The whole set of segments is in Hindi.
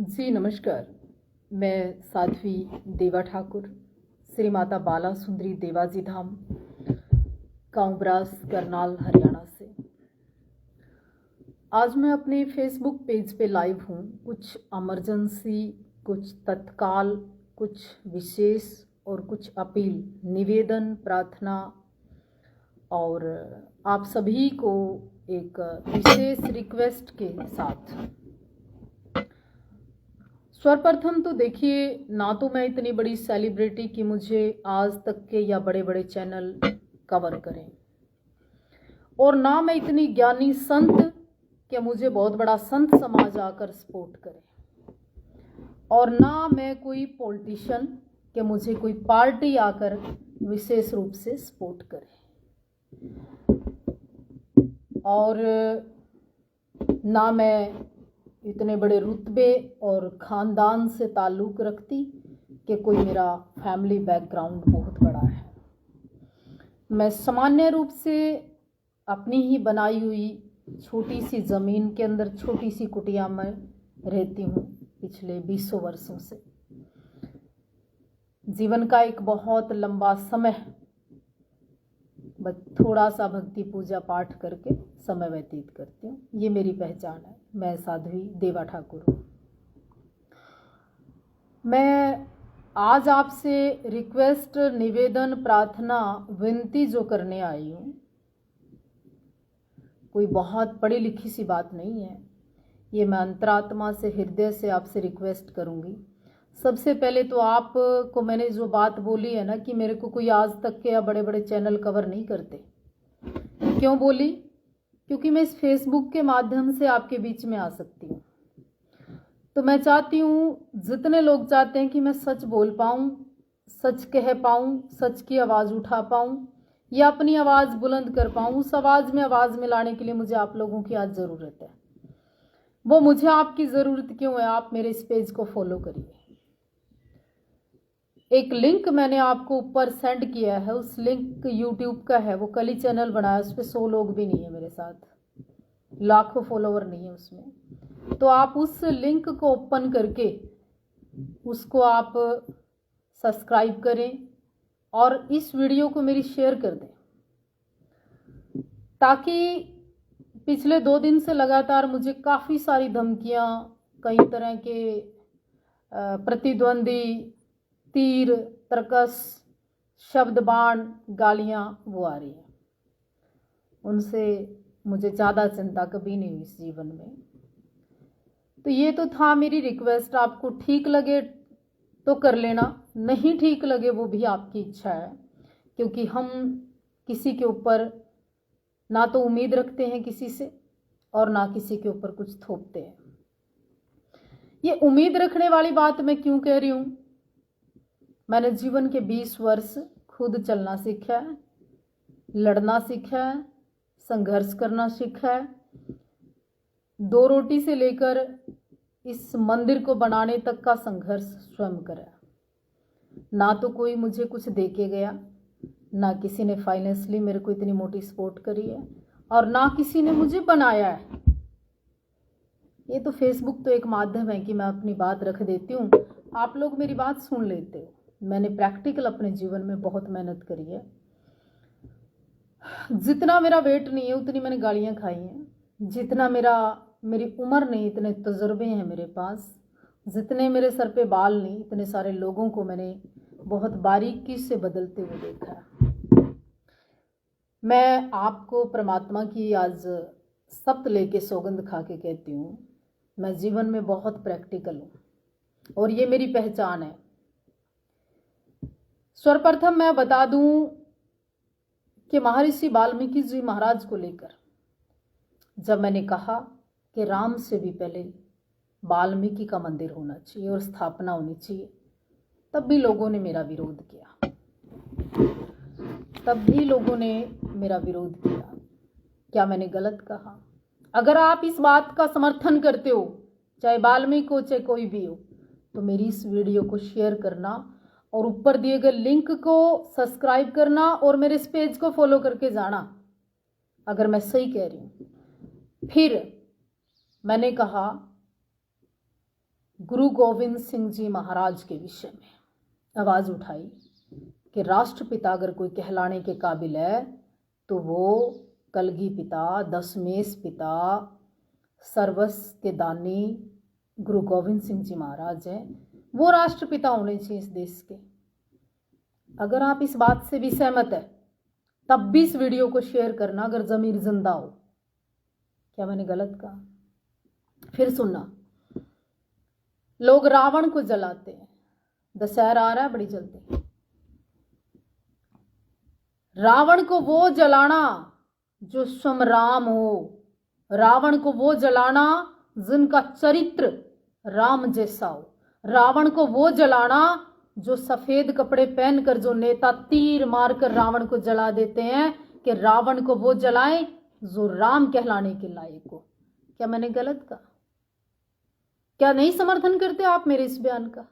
जी नमस्कार। मैं साध्वी देवा ठाकुर, श्री माता बाला सुंदरी देवाजी धाम, गाँव ब्रास, करनाल, हरियाणा से। आज मैं अपने फेसबुक पेज पे लाइव हूँ। कुछ इमरजेंसी, कुछ तत्काल, कुछ विशेष और कुछ अपील, निवेदन, प्रार्थना और आप सभी को एक विशेष रिक्वेस्ट के साथ। सर्वप्रथम तो देखिए, ना तो मैं इतनी बड़ी सेलिब्रिटी कि मुझे आज तक के या बड़े बड़े चैनल कवर करें, और ना मैं इतनी ज्ञानी संत कि मुझे बहुत बड़ा संत समाज आकर सपोर्ट करे, और ना मैं कोई पॉलिटिशियन कि मुझे कोई पार्टी आकर विशेष रूप से सपोर्ट करे, और ना मैं इतने बड़े रुतबे और ख़ानदान से ताल्लुक़ रखती कि कोई मेरा फैमिली बैकग्राउंड बहुत बड़ा है। मैं सामान्य रूप से अपनी ही बनाई हुई छोटी सी ज़मीन के अंदर छोटी सी कुटिया में रहती हूँ पिछले 20 वर्षों से। जीवन का एक बहुत लंबा समय बस थोड़ा सा भक्ति पूजा पाठ करके समय व्यतीत करती हूँ। ये मेरी पहचान है। मैं साध्वी देवा ठाकुर हूँ। मैं आज आपसे रिक्वेस्ट, निवेदन, प्रार्थना, विनती जो करने आई हूँ, कोई बहुत पढ़ी लिखी सी बात नहीं है। ये मैं अंतरात्मा से, हृदय से आपसे रिक्वेस्ट करूँगी। सबसे पहले तो आपको मैंने जो बात बोली है ना कि मेरे को कोई आज तक के या बड़े बड़े चैनल कवर नहीं करते, क्यों बोली? क्योंकि मैं इस फेसबुक के माध्यम से आपके बीच में आ सकती हूँ। तो मैं चाहती हूँ, जितने लोग चाहते हैं कि मैं सच बोल पाऊँ, सच कह पाऊँ, सच की आवाज़ उठा पाऊँ या अपनी आवाज़ बुलंद कर पाऊँ, उस आवाज़ में आवाज़ मिलाने के लिए मुझे आप लोगों की आज ज़रूरत है। वो मुझे आपकी ज़रूरत क्यों है? आप मेरे इस पेज को फॉलो करिए। एक लिंक मैंने आपको ऊपर सेंड किया है, उस लिंक यूट्यूब का है, वो कल ही चैनल बनाया, उस पर 100 लोग भी नहीं है मेरे साथ, लाखों फॉलोवर नहीं है उसमें। तो आप उस लिंक को ओपन करके उसको आप सब्सक्राइब करें और इस वीडियो को मेरी शेयर कर दें, ताकि पिछले 2 दिन से लगातार मुझे काफ़ी सारी धमकियाँ, कई तरह के प्रतिद्वंदी, तीर, तर्कस, शब्द बाण, गालियाँ वो आ रही हैं। उनसे मुझे ज़्यादा चिंता कभी नहीं हुई इस जीवन में। तो ये तो था मेरी रिक्वेस्ट। आपको ठीक लगे तो कर लेना, नहीं ठीक लगे वो भी आपकी इच्छा है, क्योंकि हम किसी के ऊपर ना तो उम्मीद रखते हैं किसी से, और ना किसी के ऊपर कुछ थोपते हैं। ये उम्मीद रखने वाली बात मैं क्यों कह रही हूँ? मैंने जीवन के 20 वर्ष खुद चलना सीखा है, लड़ना सीखा है, संघर्ष करना सीखा है। 2 रोटी से लेकर इस मंदिर को बनाने तक का संघर्ष स्वयं करा। ना तो कोई मुझे कुछ दे के गया, ना किसी ने फाइनेंशियली मेरे को इतनी मोटी सपोर्ट करी है, और ना किसी ने मुझे बनाया है। ये तो फेसबुक तो एक माध्यम है कि मैं अपनी बात रख देती हूँ, आप लोग मेरी बात सुन लेते हो। मैंने प्रैक्टिकल अपने जीवन में बहुत मेहनत करी है। जितना मेरा वेट नहीं है उतनी मैंने गालियाँ खाई हैं, जितना मेरी उम्र नहीं इतने तजुर्बे हैं मेरे पास, जितने मेरे सर पे बाल नहीं इतने सारे लोगों को मैंने बहुत बारीकी से बदलते हुए देखा है। मैं आपको परमात्मा की आज शपथ लेके सौगंध खा के कहती हूँ, मैं जीवन में बहुत प्रैक्टिकल हूँ और ये मेरी पहचान है। सर्वप्रथम मैं बता दूं कि महर्षि वाल्मीकि जी महाराज को लेकर जब मैंने कहा कि राम से भी पहले वाल्मीकि का मंदिर होना चाहिए और स्थापना होनी चाहिए, तब भी लोगों ने मेरा विरोध किया, तब भी लोगों ने मेरा विरोध किया। क्या मैंने गलत कहा? अगर आप इस बात का समर्थन करते हो, चाहे वाल्मीकि हो चाहे कोई भी हो, तो मेरी इस वीडियो को शेयर करना और ऊपर दिए गए लिंक को सब्सक्राइब करना और मेरे इस पेज को फॉलो करके जाना, अगर मैं सही कह रही हूँ। फिर मैंने कहा गुरु गोविंद सिंह जी महाराज के विषय में आवाज़ उठाई कि राष्ट्रपिता अगर कोई कहलाने के काबिल है तो वो कलगी पिता, दशमेश पिता, सर्वस्व के दानी गुरु गोविंद सिंह जी महाराज हैं। वो राष्ट्रपिता होने चाहिए इस देश के। अगर आप इस बात से भी सहमत है तब भी इस वीडियो को शेयर करना अगर ज़मीर जिंदा हो। क्या मैंने गलत कहा? फिर सुनना, लोग रावण को जलाते हैं, दशहरा आ रहा है बड़ी जल्दी। रावण को वो जलाना जो स्वयं राम हो, रावण को वो जलाना जिनका चरित्र राम जैसा हो, रावण को वो जलाना जो सफेद कपड़े पहनकर जो नेता तीर मारकर रावण को जला देते हैं कि रावण को वो जलाएं जो राम कहलाने के लायक हो। क्या मैंने गलत कहा? क्या नहीं समर्थन करते आप मेरे इस बयान का?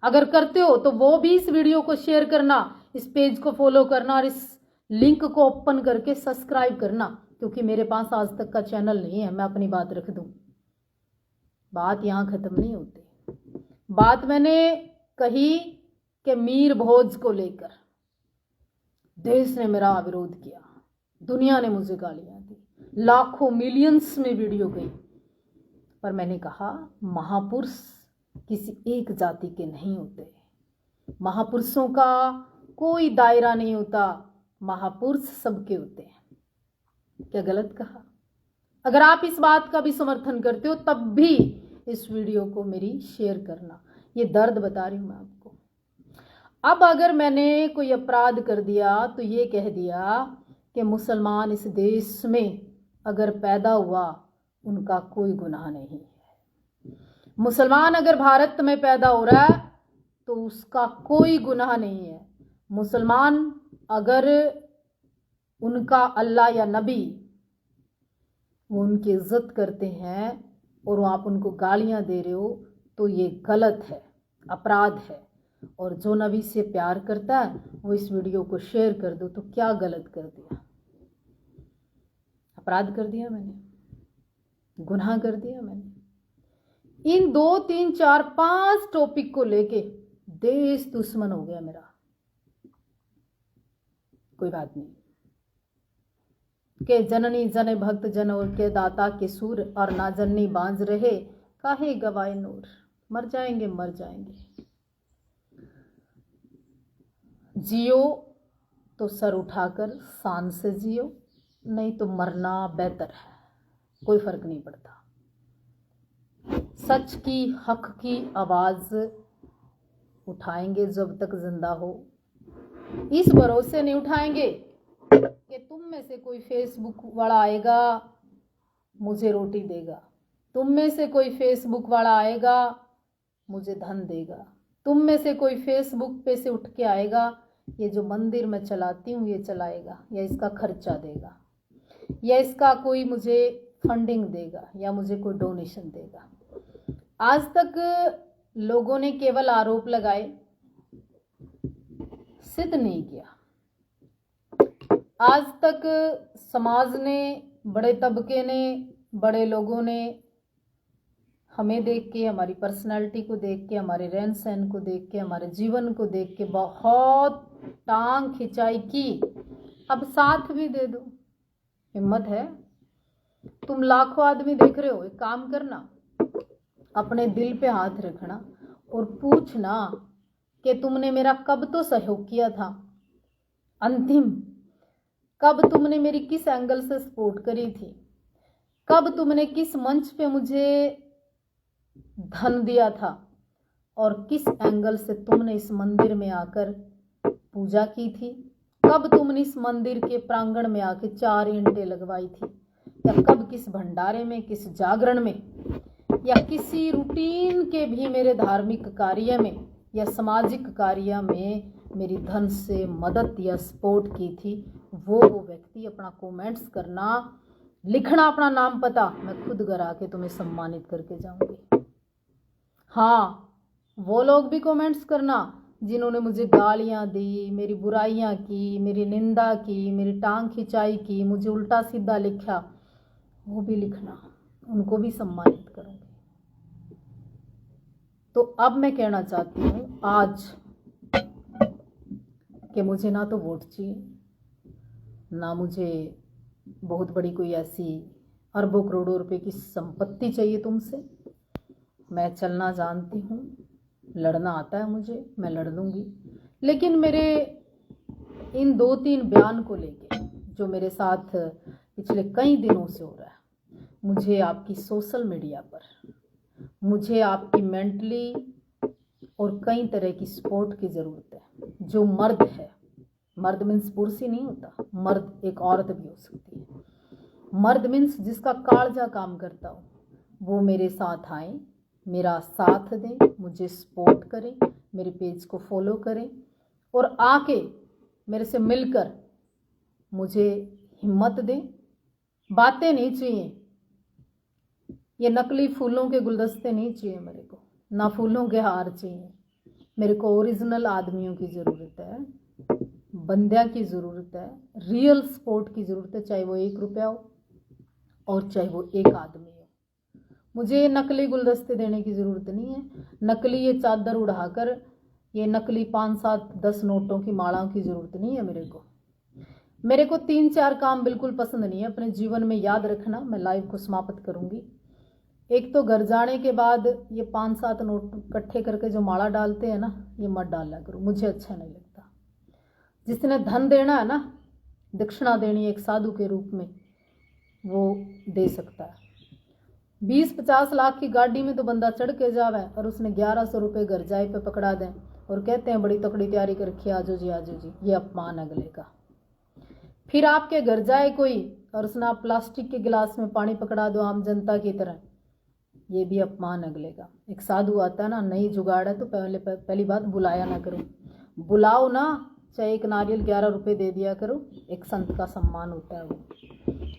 अगर करते हो तो वो भी इस वीडियो को शेयर करना, इस पेज को फॉलो करना और इस लिंक को ओपन करके सब्सक्राइब करना, क्योंकि मेरे पास आज तक का चैनल नहीं है। मैं अपनी बात रख दूं, बात यहां खत्म नहीं होती। बात मैंने कही कि मीर भोज को लेकर देश ने मेरा विरोध किया, दुनिया ने मुझे गालियां दी, लाखों मिलियंस में वीडियो गई, पर मैंने कहा महापुरुष किसी एक जाति के नहीं होते, महापुरुषों का कोई दायरा नहीं होता, महापुरुष सबके होते हैं। क्या गलत कहा? अगर आप इस बात का भी समर्थन करते हो तब भी इस वीडियो को मेरी शेयर करना। ये दर्द बता रही हूं मैं आपको। अब अगर मैंने कोई अपराध कर दिया तो ये कह दिया कि मुसलमान इस देश में अगर पैदा हुआ उनका कोई गुनाह नहीं है, मुसलमान अगर भारत में पैदा हो रहा है तो उसका कोई गुनाह नहीं है, मुसलमान अगर उनका अल्लाह या नबी वो उनकी इज्जत करते हैं और आप उनको गालियां दे रहे हो तो ये गलत है, अपराध है। और जो नबी से प्यार करता है वो इस वीडियो को शेयर कर दो। तो क्या गलत कर दिया? अपराध कर दिया मैंने, गुनाह कर दिया मैंने? इन 2, 3, 4, 5 टॉपिक को लेके देश दुश्मन हो गया मेरा। कोई बात नहीं के जननी जन भक्त जन और के दाता के सूर और ना जननी बांझ रहे काहे गवाए नूर। मर जाएंगे, मर जाएंगे। जियो तो सर उठाकर शान से जियो, नहीं तो मरना बेहतर है, कोई फर्क नहीं पड़ता। सच की, हक की आवाज उठाएंगे जब तक जिंदा हो। इस भरोसे नहीं उठाएंगे कि तुम में से कोई फेसबुक वाला आएगा मुझे रोटी देगा, तुम में से कोई फेसबुक वाला आएगा मुझे धन देगा, तुम में से कोई फेसबुक पे से उठ के आएगा ये जो मंदिर मैं चलाती हूँ ये चलाएगा, या इसका खर्चा देगा, या इसका कोई मुझे फंडिंग देगा, या मुझे कोई डोनेशन देगा। आज तक लोगों ने केवल आरोप लगाए, सिद्ध नहीं किया। आज तक समाज ने, बड़े तबके ने, बड़े लोगों ने हमें देख के, हमारी पर्सनालिटी को देख के, हमारे रहन सहन को देख के, हमारे जीवन को देख के बहुत टांग खिंचाई की। अब साथ भी दे दो, हिम्मत है? तुम लाखों आदमी देख रहे हो, एक काम करना, अपने दिल पे हाथ रखना और पूछना कि तुमने मेरा कब तो सहयोग किया था, अंतिम कब तुमने मेरी किस एंगल से सपोर्ट करी थी, कब तुमने किस मंच पे मुझे धन दिया था, और किस एंगल से तुमने इस मंदिर में आकर पूजा की थी, कब तुमने इस मंदिर के प्रांगण में आके 4 ईंटें लगवाई थी, या कब किस भंडारे में, किस जागरण में, या किसी रूटीन के भी मेरे धार्मिक कार्य में या सामाजिक कार्य में मेरी धन से मदद या सपोर्ट की थी। वो व्यक्ति अपना कमेंट्स करना, लिखना अपना नाम पता, मैं खुद घर आके तुम्हें सम्मानित करके जाऊंगी। हाँ, वो लोग भी कमेंट्स करना जिन्होंने मुझे गालियां दी, मेरी बुराइयां की, मेरी निंदा की, मेरी टांग खिंचाई की, मुझे उल्टा सीधा लिखा, वो भी लिखना, उनको भी सम्मानित करूंगी। तो अब मैं कहना चाहती हूँ आज कि मुझे ना तो वोट चाहिए, ना मुझे बहुत बड़ी कोई ऐसी अरबों करोड़ों रुपए की संपत्ति चाहिए तुमसे। मैं चलना जानती हूँ, लड़ना आता है मुझे, मैं लड़ लूँगी। लेकिन मेरे इन 2-3 बयान को लेके जो मेरे साथ पिछले कई दिनों से हो रहा है, मुझे आपकी सोशल मीडिया पर, मुझे आपकी मेंटली और कई तरह की सपोर्ट की ज़रूरत है। जो मर्द है, मर्द मीन्स पुरुष ही नहीं होता, मर्द एक औरत भी हो सकती है। मर्द मीन्स जिसका कालजा काम करता हो, वो मेरे साथ आए, मेरा साथ दें, मुझे सपोर्ट करें, मेरे पेज को फॉलो करें और आके मेरे से मिलकर मुझे हिम्मत दें। बातें नहीं चाहिए, ये नकली फूलों के गुलदस्ते नहीं चाहिए मेरे को, ना फूलों के हार चाहिए। मेरे को ओरिजिनल आदमियों की ज़रूरत है, बंदिया की ज़रूरत है, रियल सपोर्ट की ज़रूरत है, चाहे वो 1 रुपया हो और चाहे वो एक आदमी हो। मुझे नकली गुलदस्ते देने की ज़रूरत नहीं है, नकली ये चादर उड़ाकर ये नकली 5-7-10 नोटों की मालाओं की ज़रूरत नहीं है मेरे को 3-4 काम बिल्कुल पसंद नहीं है अपने जीवन में। याद रखना, मैं लाइव को समाप्त करूंगी। एक तो घर जाने के बाद ये 5-7 नोट इकट्ठे करके जो माला डालते हैं ना, ये मत डाला करो, मुझे अच्छा नहीं लगता। जिसने धन देना है ना, दक्षिणा देनी एक साधु के रूप में, वो दे सकता है। 20-50 लाख की गाड़ी में तो बंदा चढ़ के जावे और उसने 1100 रुपये घर जाए पे पकड़ा दें और कहते हैं बड़ी तकड़ी तैयारी कर रखी, आजो जी आजो जी। ये अपमान अगले का। फिर आपके घर जाए कोई और उसने आप प्लास्टिक के गिलास में पानी पकड़ा दो आम जनता की तरह, ये भी अपमान अगले का। एक साधु आता है ना, नई जुगाड़ है तो पहली बात बुलाया ना करो, बुलाओ ना, चाहे एक नारियल 11 रुपये दे दिया करो, एक संत का सम्मान होता है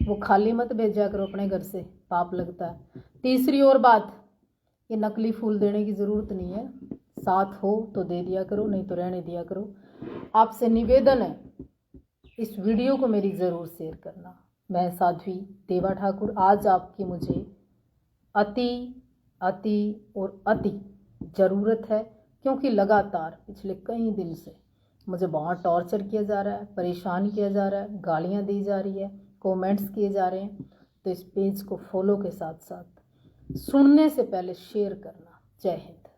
वो खाली मत भेजा करो अपने घर से, पाप लगता है। तीसरी और बात, ये नकली फूल देने की ज़रूरत नहीं है, साथ हो तो दे दिया करो, नहीं तो रहने दिया करो। आपसे निवेदन है, इस वीडियो को मेरी ज़रूर शेयर करना। मैं साध्वी देवा ठाकुर, आज आपकी मुझे अति अति और अति ज़रूरत है, क्योंकि लगातार पिछले कई दिन से मुझे बहुत टॉर्चर किया जा रहा है, परेशान किया जा रहा है, गालियां दी जा रही है, कमेंट्स किए जा रहे हैं। तो इस पेज को फॉलो के साथ साथ सुनने से पहले शेयर करना। जय हिंद।